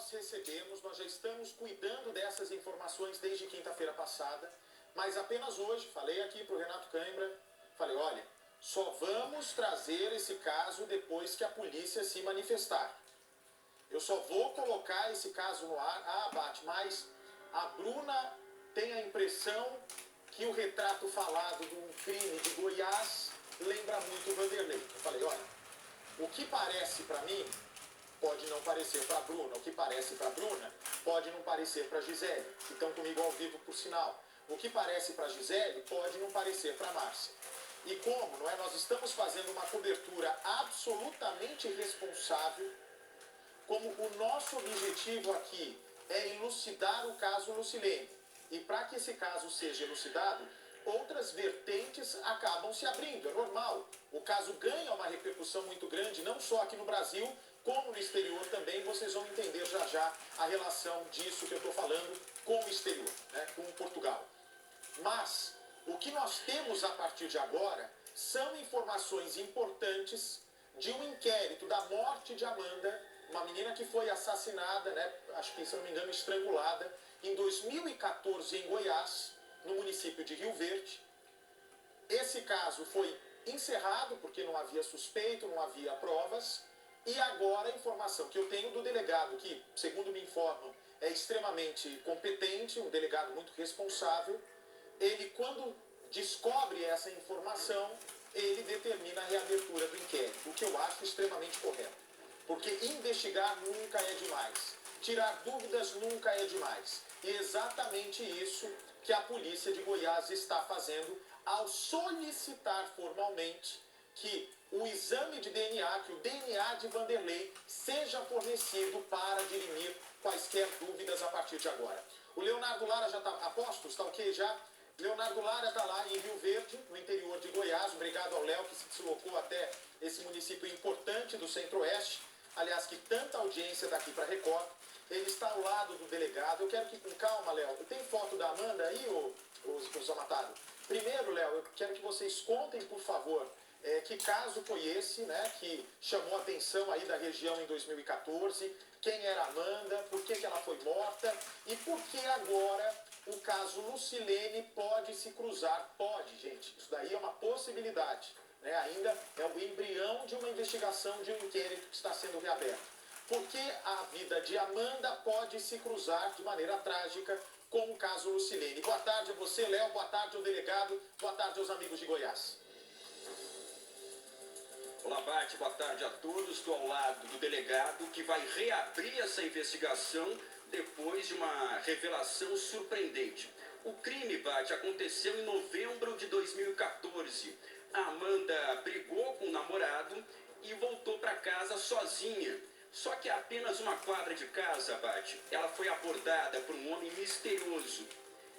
nós recebemos, nós já estamos cuidando dessas informações desde quinta-feira passada, mas apenas hoje, falei aqui para o Renato Cãibra, falei, olha, só vamos trazer esse caso depois que a polícia se manifestar. Eu só vou colocar esse caso no ar, Bate, mas a Bruna tem a impressão que o retrato falado de um crime de Goiás lembra muito o Vanderlei. Eu falei, olha, o que parece para mim pode não parecer para a Bruna, o que parece para a Bruna pode não parecer para a Gisele, que estão comigo ao vivo por sinal. O que parece para a Gisele pode não parecer para a Márcia. E como, não é? Nós estamos fazendo uma cobertura absolutamente responsável, como o nosso objetivo aqui é elucidar o caso Lucilene. E para que esse caso seja elucidado, outras vertentes acabam se abrindo, é normal. O caso ganha uma repercussão muito grande, não só aqui no Brasil, como no exterior também. Vocês vão entender já já a relação disso que eu estou falando com o exterior, né, com Portugal. Mas o que nós temos a partir de agora são informações importantes de um inquérito da morte de Amanda, uma menina que foi assassinada, né, acho que, se não me engano, estrangulada, em 2014 em Goiás, no município de Rio Verde. Esse caso foi encerrado porque não havia suspeito, não havia provas, e agora a informação que eu tenho do delegado, que, segundo me informam, é extremamente competente, um delegado muito responsável, ele, quando descobre essa informação, ele determina a reabertura do inquérito, o que eu acho extremamente correto. Porque investigar nunca é demais, tirar dúvidas nunca é demais. E é exatamente isso que a polícia de Goiás está fazendo ao solicitar formalmente que o exame de DNA, que o DNA de Vanderlei, seja fornecido para dirimir quaisquer dúvidas a partir de agora. O Leonardo Lara já está a postos, está ok já? Leonardo Lara está lá em Rio Verde, no interior de Goiás. Obrigado ao Léo, que se deslocou até esse município importante do Centro-Oeste. Aliás, que tanta audiência daqui para Record. Ele está ao lado do delegado. Eu quero que, com calma, Léo, tem foto da Amanda aí, ô Zé Matado? Primeiro, Léo, eu quero que vocês contem, por favor, que caso foi esse, né, que chamou a atenção aí da região em 2014, quem era a Amanda, por que ela foi morta e por que agora o caso Lucilene pode se cruzar. Pode, gente, isso daí é uma possibilidade, né? Ainda é o embrião de uma investigação, de um inquérito que está sendo reaberto. Porque a vida de Amanda pode se cruzar de maneira trágica com o caso Lucilene. Boa tarde a você, Léo, boa tarde ao delegado, boa tarde aos amigos de Goiás. Olá, Bate, boa tarde a todos. Estou ao lado do delegado que vai reabrir essa investigação depois de uma revelação surpreendente. O crime, Bate, aconteceu em novembro de 2014. A Amanda brigou com o namorado e voltou para casa sozinha. Só que a apenas uma quadra de casa, Bate, ela foi abordada por um homem misterioso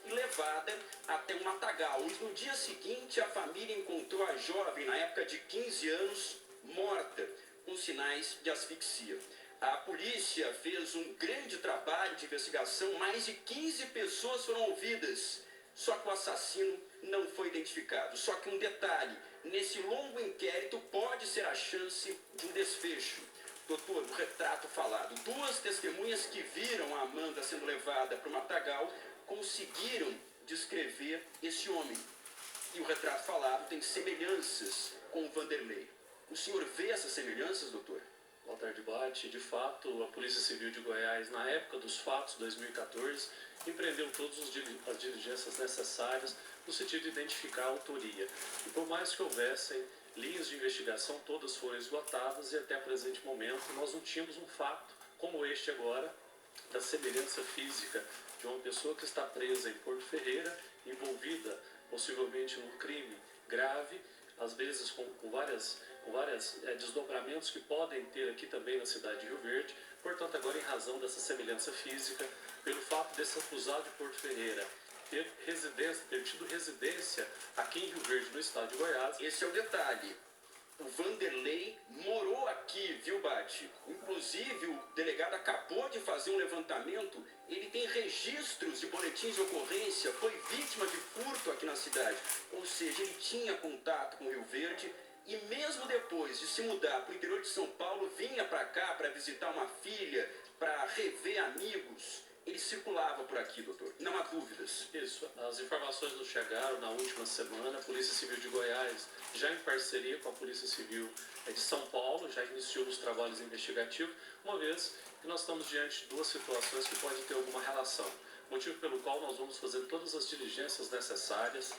e levada até um matagal. E no dia seguinte, a família encontrou a jovem, na época de 15 anos, morta, com sinais de asfixia. A polícia fez um grande trabalho de investigação, mais de 15 pessoas foram ouvidas. Só que o assassino não foi identificado. Só que um detalhe, nesse longo inquérito pode ser a chance de um desfecho. Doutor, o retrato falado. Duas testemunhas que viram a Amanda sendo levada para o matagal conseguiram descrever esse homem. E o retrato falado tem semelhanças com o Vanderlei. O senhor vê essas semelhanças, doutor? Boa tarde, Bate. De fato, a Polícia Civil de Goiás, na época dos fatos, 2014, empreendeu todas as diligências necessárias no sentido de identificar a autoria. E por mais que houvessem linhas de investigação, todas foram esgotadas e até o presente momento nós não tínhamos um fato como este agora, da semelhança física de uma pessoa que está presa em Porto Ferreira, envolvida possivelmente num crime grave, às vezes com vários desdobramentos que podem ter aqui também na cidade de Rio Verde. Portanto, agora, em razão dessa semelhança física, pelo fato desse acusado de Porto Ferreira ter tido residência aqui em Rio Verde, no estado de Goiás. Esse é o detalhe. O Vanderlei morou aqui, viu, Bate? Inclusive, o delegado acabou de fazer um levantamento. Ele tem registros de boletins de ocorrência, foi vítima de furto aqui na cidade. Ou seja, ele tinha contato com Rio Verde e mesmo depois de se mudar para o interior de São Paulo, vinha para cá para visitar uma filha, para rever amigos, ele circulava por aqui, doutor. Não há dúvidas. Isso. As informações nos chegaram na última semana. A Polícia Civil de Goiás, já em parceria com a Polícia Civil de São Paulo, já iniciou os trabalhos investigativos, uma vez que nós estamos diante de duas situações que podem ter alguma relação. Motivo pelo qual nós vamos fazer todas as diligências necessárias,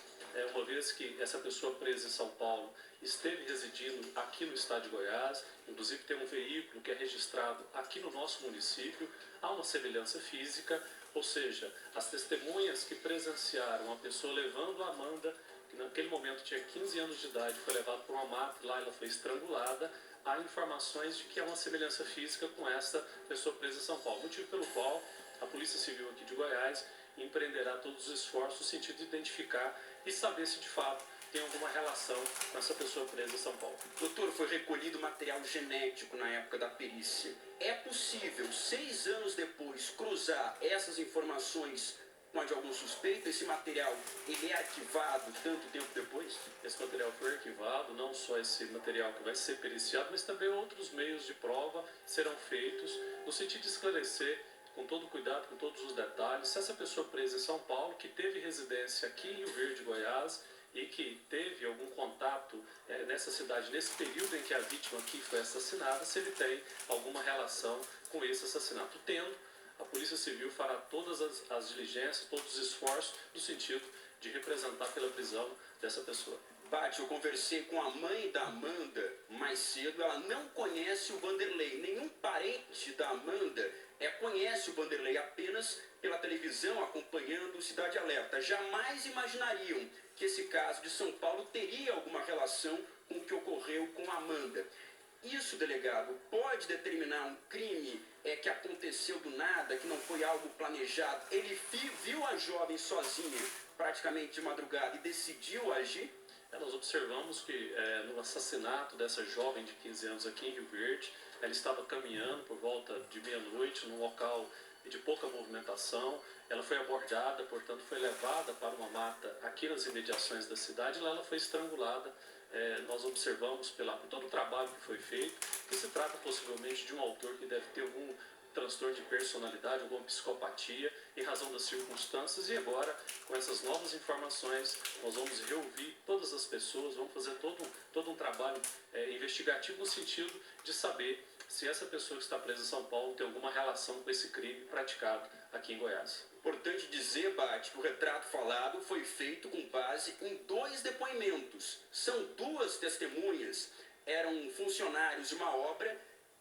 uma vez que essa pessoa presa em São Paulo esteve residindo aqui no estado de Goiás, inclusive tem um veículo que é registrado aqui no nosso município, há uma semelhança física, ou seja, as testemunhas que presenciaram a pessoa levando a Amanda, que naquele momento tinha 15 anos de idade, foi levada por uma mata, lá ela foi estrangulada, há informações de que há uma semelhança física com essa pessoa presa em São Paulo, motivo pelo qual a Polícia Civil aqui de Goiás empreenderá todos os esforços no sentido de identificar e saber se de fato tem alguma relação com essa pessoa presa em São Paulo. Doutor, foi recolhido material genético na época da perícia. É possível, 6 anos depois, cruzar essas informações com a de algum suspeito? Esse material, ele é arquivado tanto tempo depois? Esse material foi arquivado, não só esse material que vai ser periciado, mas também outros meios de prova serão feitos no sentido de esclarecer com todo cuidado, com todos os detalhes, se essa pessoa presa em São Paulo, que teve residência aqui em Rio Verde, Goiás, e que teve algum contato nessa cidade, nesse período em que a vítima aqui foi assassinada, se ele tem alguma relação com esse assassinato. Tendo, a Polícia Civil fará todas as diligências, todos os esforços no sentido de representar pela prisão dessa pessoa. Bate, eu conversei com a mãe da Amanda mais cedo, ela não conhece o Vanderlei, nenhum parente da Amanda conhece o Vanderlei apenas pela televisão, acompanhando o Cidade Alerta. Jamais imaginariam que esse caso de São Paulo teria alguma relação com o que ocorreu com a Amanda. Isso, delegado, pode determinar um crime que aconteceu do nada, que não foi algo planejado. Ele viu a jovem sozinha, praticamente de madrugada, e decidiu agir? Nós observamos que no assassinato dessa jovem de 15 anos aqui em Rio Verde, ela estava caminhando por volta de meia-noite num local de pouca movimentação. Ela foi abordada, portanto foi levada para uma mata aqui nas imediações da cidade, e lá ela foi estrangulada. Nós observamos por todo o trabalho que foi feito que se trata possivelmente de um autor que deve ter algum transtorno de personalidade, alguma psicopatia em razão das circunstâncias, e agora com essas novas informações nós vamos reouvir todas as pessoas, vamos fazer todo um trabalho investigativo no sentido de saber se essa pessoa que está presa em São Paulo tem alguma relação com esse crime praticado aqui em Goiás. Importante dizer, Bate, que o retrato falado foi feito com base em 2 depoimentos. São 2 testemunhas, eram funcionários de uma obra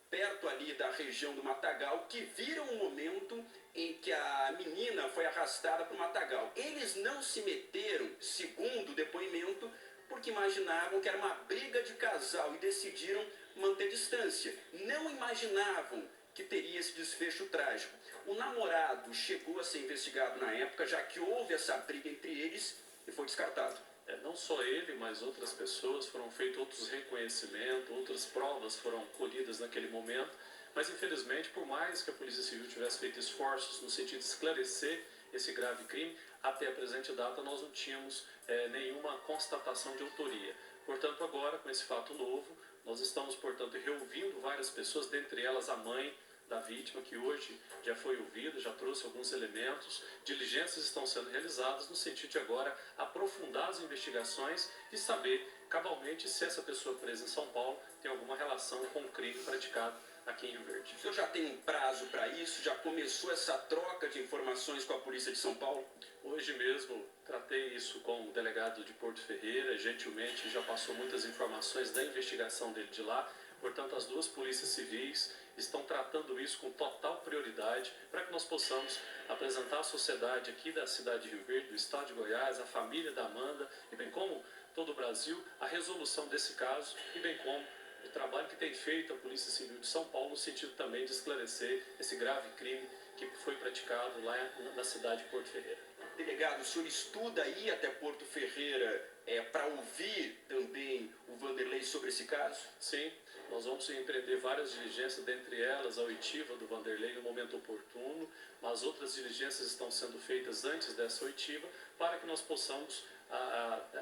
perto ali da região do Matagal, que viram o momento em que a menina foi arrastada para o Matagal. Eles não se meteram, segundo o depoimento, porque imaginavam que era uma briga de casal e decidiram manter distância. Não imaginavam que teria esse desfecho trágico. O namorado chegou a ser investigado na época, já que houve essa briga entre eles, e foi descartado. Não só ele, mas outras pessoas, foram feitos outros reconhecimentos, outras provas foram colhidas naquele momento, mas infelizmente, por mais que a Polícia Civil tivesse feito esforços no sentido de esclarecer esse grave crime, até a presente data nós não tínhamos nenhuma constatação de autoria. Portanto, agora, com esse fato novo, nós estamos, portanto, reouvindo várias pessoas, dentre elas a mãe da vítima, que hoje já foi ouvida, já trouxe alguns elementos. Diligências estão sendo realizadas no sentido de agora aprofundar as investigações e saber cabalmente se essa pessoa presa em São Paulo tem alguma relação com o crime praticado aqui em Rio Verde. O senhor já tem um prazo para isso? Já começou essa troca de informações com a Polícia de São Paulo? Hoje mesmo tratei isso com o delegado de Porto Ferreira, gentilmente já passou muitas informações da investigação dele de lá. Portanto, as 2 polícias civis estão tratando isso com total prioridade para que nós possamos apresentar à sociedade aqui da cidade de Rio Verde, do estado de Goiás, a família da Amanda, e bem como todo o Brasil, a resolução desse caso, e bem como o trabalho que tem feito a Polícia Civil de São Paulo no sentido também de esclarecer esse grave crime que foi praticado lá na cidade de Porto Ferreira. Delegado, o senhor estuda ir até Porto Ferreira para ouvir também o Vanderlei sobre esse caso? Sim, Nós vamos empreender várias diligências, dentre elas a oitiva do Vanderlei no momento oportuno, mas outras diligências estão sendo feitas antes dessa oitiva para que nós possamos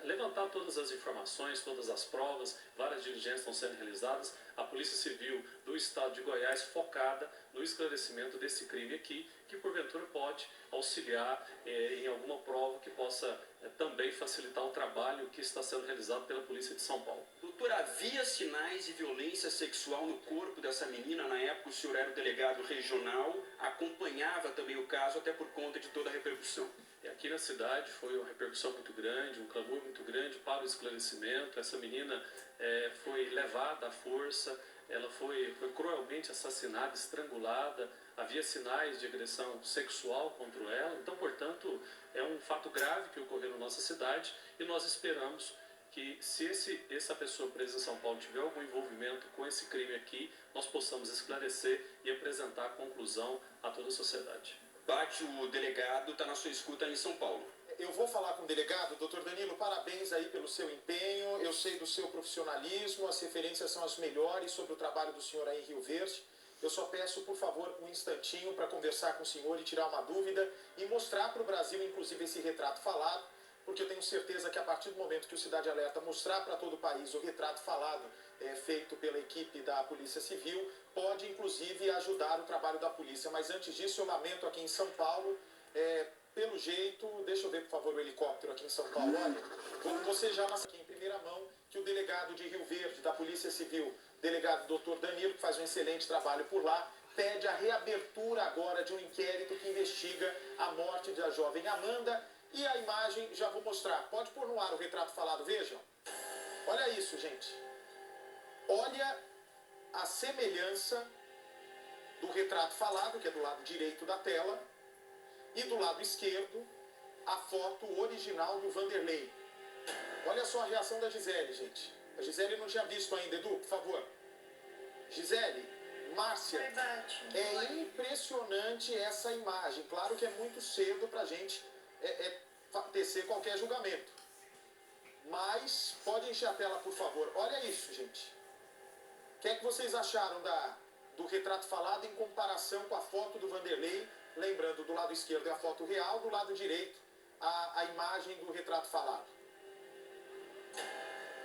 levantar todas as informações, todas as provas. Várias diligências estão sendo realizadas. A Polícia Civil do Estado de Goiás focada no esclarecimento desse crime aqui, que porventura pode auxiliar em alguma prova que possa também facilitar o trabalho que está sendo realizado pela Polícia de São Paulo. Doutor, havia sinais de violência sexual no corpo dessa menina? Na época o senhor era o delegado regional, acompanhava também o caso, até por conta de toda a repercussão. E aqui na cidade foi uma repercussão muito grande, um clamor muito grande para o esclarecimento. Essa menina foi levada à força, ela foi cruelmente assassinada, estrangulada, havia sinais de agressão sexual contra ela. Então, portanto, é um fato grave que ocorreu na nossa cidade e nós esperamos que, se essa pessoa presa em São Paulo tiver algum envolvimento com esse crime aqui, nós possamos esclarecer e apresentar a conclusão a toda a sociedade. Bate, o delegado está na sua escuta em São Paulo. Eu vou falar com o delegado. Doutor Danilo, parabéns aí pelo seu empenho, eu sei do seu profissionalismo, as referências são as melhores sobre o trabalho do senhor aí em Rio Verde. Eu só peço, por favor, um instantinho para conversar com o senhor e tirar uma dúvida e mostrar para o Brasil, inclusive, esse retrato falado, porque eu tenho certeza que a partir do momento que o Cidade Alerta mostrar para todo o país o retrato falado feito pela equipe da Polícia Civil, pode, inclusive, ajudar o trabalho da polícia. Mas antes disso, eu lamento aqui em São Paulo, pelo jeito, deixa eu ver, por favor, o helicóptero aqui em São Paulo. Olha, você já aqui em primeira mão que o delegado de Rio Verde, da Polícia Civil, delegado Dr. Danilo, que faz um excelente trabalho por lá, pede a reabertura agora de um inquérito que investiga a morte da jovem Amanda. E a imagem, já vou mostrar. Pode pôr no ar o retrato falado, vejam. Olha isso, gente. Olha a semelhança do retrato falado, que é do lado direito da tela, e do lado esquerdo, a foto original do Vanderlei. Olha só a reação da Gisele, gente. A Gisele não tinha visto ainda. Edu, por favor. Gisele, Márcia, é impressionante essa imagem. Claro que é muito cedo pra gente tecer qualquer julgamento. Mas, pode encher a tela, por favor. Olha isso, gente. O que é que vocês acharam do retrato falado em comparação com a foto do Vanderlei? Lembrando, do lado esquerdo é a foto real, do lado direito a imagem do retrato falado.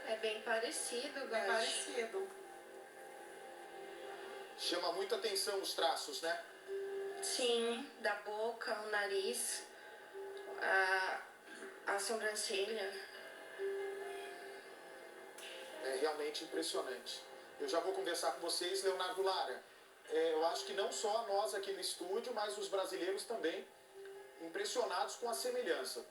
É bem parecido, Gás. Bem parecido. Chama muita atenção os traços, né? Sim, da boca, o nariz, a sobrancelha. É realmente impressionante. Eu já vou conversar com vocês, Leonardo Lara. Eu acho que não só nós aqui no estúdio, mas os brasileiros também, impressionados com a semelhança.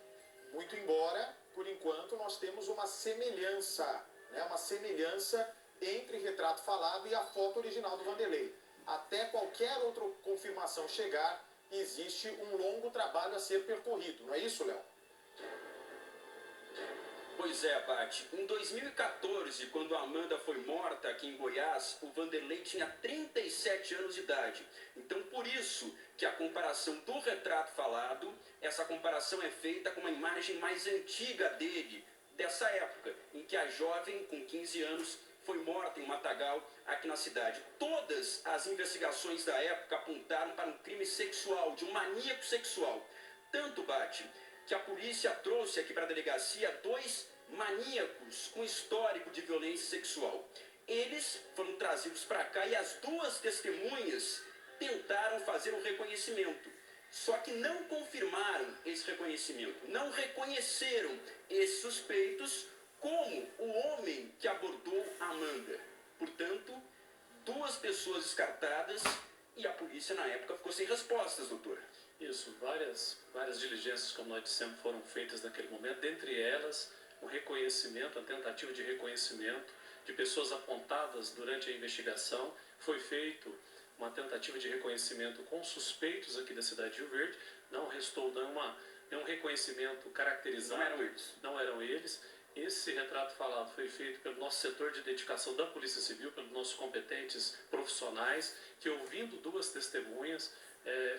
Muito embora, por enquanto, nós temos uma semelhança, né? Uma semelhança entre retrato falado e a foto original do Vanderlei. Até qualquer outra confirmação chegar, existe um longo trabalho a ser percorrido. Não é isso, Léo? Pois é, Bate. Em 2014, quando a Amanda foi morta aqui em Goiás, o Vanderlei tinha 37 anos de idade. Então, por isso que a comparação do retrato falado, essa comparação é feita com uma imagem mais antiga dele, dessa época, em que a jovem, com 15 anos, foi morta em um matagal aqui na cidade. Todas as investigações da época apontaram para um crime sexual, de um maníaco sexual. Tanto, Bate, que a polícia trouxe aqui para a delegacia 2 maníacos com histórico de violência sexual. Eles foram trazidos para cá e as 2 testemunhas tentaram fazer um reconhecimento. Só que não confirmaram esse reconhecimento, não reconheceram esses suspeitos como o homem que abordou a Amanda. Portanto, 2 pessoas descartadas e a polícia na época ficou sem respostas, doutor. Isso, várias diligências, como nós dissemos, foram feitas naquele momento, dentre elas o reconhecimento, a tentativa de reconhecimento de pessoas apontadas durante a investigação. Foi feito uma tentativa de reconhecimento com suspeitos aqui da cidade de Rio Verde, não restou nenhum reconhecimento caracterizado. Não eram eles. Esse retrato falado foi feito pelo nosso setor de dedicação da Polícia Civil, pelos nossos competentes profissionais, que ouvindo 2 testemunhas,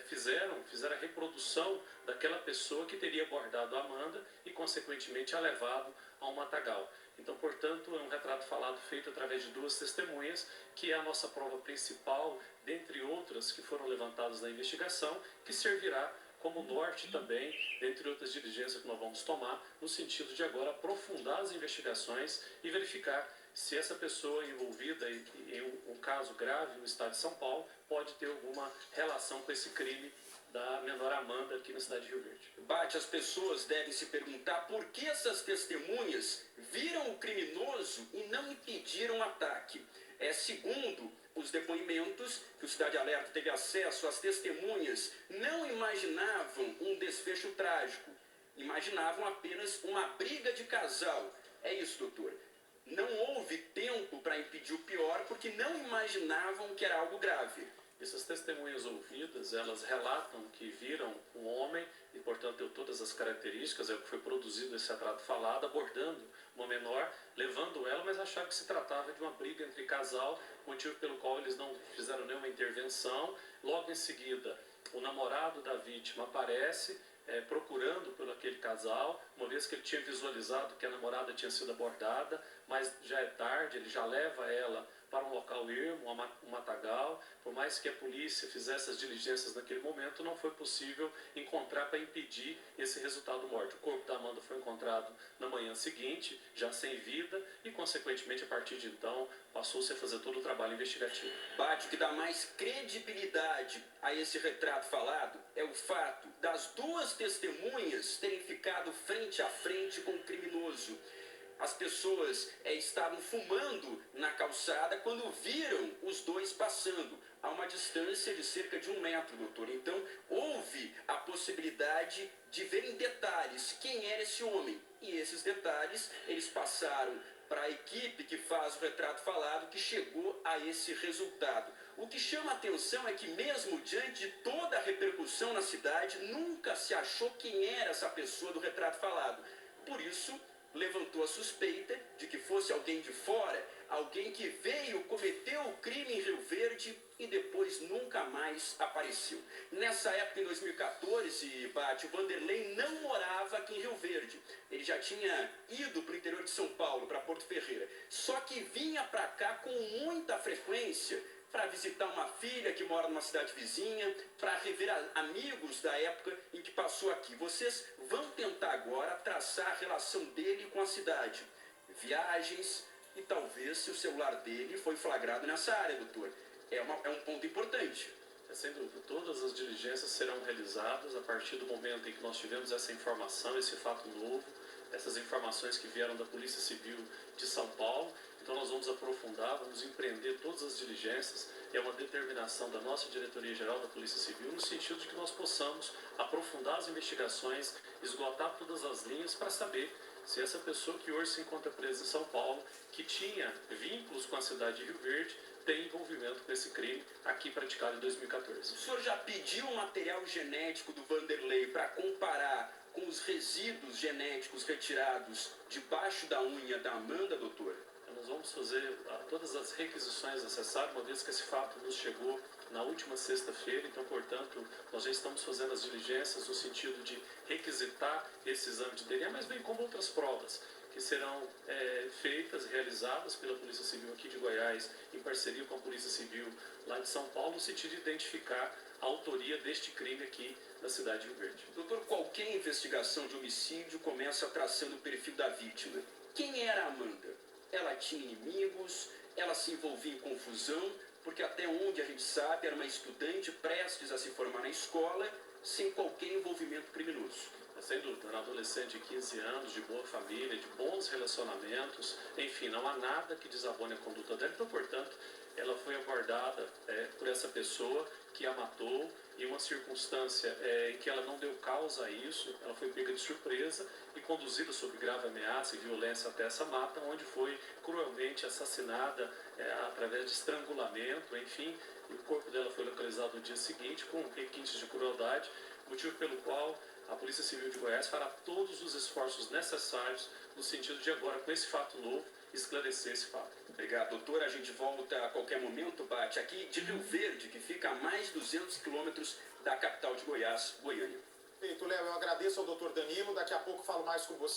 fizeram a reprodução daquela pessoa que teria abordado a Amanda e, consequentemente, a levado a um matagal. Então, portanto, é um retrato falado feito através de duas testemunhas, que é a nossa prova principal, dentre outras que foram levantadas na investigação, que servirá como norte também, dentre outras diligências que nós vamos tomar, no sentido de agora aprofundar as investigações e verificar se essa pessoa envolvida em um caso grave no estado de São Paulo pode ter alguma relação com esse crime da menor Amanda aqui na cidade de Rio Verde. Bate, as pessoas devem se perguntar por que essas testemunhas viram o criminoso e não impediram o ataque. Segundo os depoimentos que o Cidade Alerta teve acesso, as testemunhas não imaginavam um desfecho trágico, imaginavam apenas uma briga de casal. É isso, doutor. Não houve tempo para impedir o pior porque não imaginavam que era algo grave. Essas testemunhas ouvidas, elas relatam que viram um homem, e portanto deu todas as características, é o que foi produzido esse retrato falado, abordando uma menor, levando ela, mas acharam que se tratava de uma briga entre casal, motivo pelo qual eles não fizeram nenhuma intervenção. Logo em seguida, o namorado da vítima aparece, procurando por aquele casal, uma vez que ele tinha visualizado que a namorada tinha sido abordada, mas já é tarde, ele já leva ela para um local ermo, um matagal. Por mais que a polícia fizesse as diligências naquele momento, não foi possível encontrar para impedir esse resultado do morte. O corpo da Amanda foi encontrado na manhã seguinte, já sem vida, e consequentemente a partir de então passou-se a fazer todo o trabalho investigativo. Bate, o que dá mais credibilidade a esse retrato falado é o fato das duas testemunhas terem ficado frente a frente com o criminoso. As pessoas estavam fumando na calçada quando viram os dois passando a uma distância de cerca de 1 metro, doutor. Então, houve a possibilidade de ver em detalhes quem era esse homem. E esses detalhes, eles passaram para a equipe que faz o retrato falado, que chegou a esse resultado. O que chama a atenção é que mesmo diante de toda a repercussão na cidade, nunca se achou quem era essa pessoa do retrato falado. Por isso, levantou a suspeita de que fosse alguém de fora, alguém que veio, cometeu o crime em Rio Verde e depois nunca mais apareceu. Nessa época, em 2014, Bate, o Vanderlei não morava aqui em Rio Verde. Ele já tinha ido para o interior de São Paulo, para Porto Ferreira. Só que vinha para cá com muita frequência para visitar uma filha que mora numa cidade vizinha, para rever amigos da época em que passou aqui. Vocês vão tentar agora traçar a relação dele com a cidade. Viagens e talvez se o celular dele foi flagrado nessa área, doutor. É um ponto importante. Sem dúvida, todas as diligências serão realizadas a partir do momento em que nós tivemos essa informação, esse fato novo, essas informações que vieram da Polícia Civil de São Paulo. Então nós vamos aprofundar, vamos empreender todas as diligências. É uma determinação da nossa Diretoria-Geral da Polícia Civil, no sentido de que nós possamos aprofundar as investigações, esgotar todas as linhas para saber se essa pessoa que hoje se encontra presa em São Paulo, que tinha vínculos com a cidade de Rio Verde, tem envolvimento com esse crime aqui praticado em 2014. O senhor já pediu o material genético do Vanderlei para comparar com os resíduos genéticos retirados debaixo da unha da Amanda, doutor? Nós vamos fazer todas as requisições necessárias, uma vez que esse fato nos chegou na última sexta-feira. Então, portanto, nós já estamos fazendo as diligências no sentido de requisitar esse exame de DNA, mas bem como outras provas que serão feitas, realizadas pela Polícia Civil aqui de Goiás, em parceria com a Polícia Civil lá de São Paulo, no sentido de identificar a autoria deste crime aqui na cidade de Rio Verde. Doutor, qualquer investigação de homicídio começa traçando o perfil da vítima. Quem era a Amanda? Ela tinha inimigos, ela se envolvia em confusão, porque até onde a gente sabe era uma estudante prestes a se formar na escola, sem qualquer envolvimento criminoso. Sem dúvida, uma adolescente de 15 anos, de boa família, de bons relacionamentos, enfim, não há nada que desabone a conduta dela. Então, portanto, ela foi abordada por essa pessoa que a matou, em uma circunstância em que ela não deu causa a isso, ela foi pega de surpresa e conduzida sob grave ameaça e violência até essa mata, onde foi cruelmente assassinada através de estrangulamento, enfim, e o corpo dela foi localizado no dia seguinte com requintes de crueldade, motivo pelo qual a Polícia Civil de Goiás fará todos os esforços necessários no sentido de agora, com esse fato novo, esclarecer esse fato. Obrigado, doutor. A gente volta a qualquer momento, Bate, aqui de Rio Verde, que fica a mais de 200 quilômetros da capital de Goiás, Goiânia. Perfeito, Léo. Eu agradeço ao doutor Danilo. Daqui a pouco falo mais com você.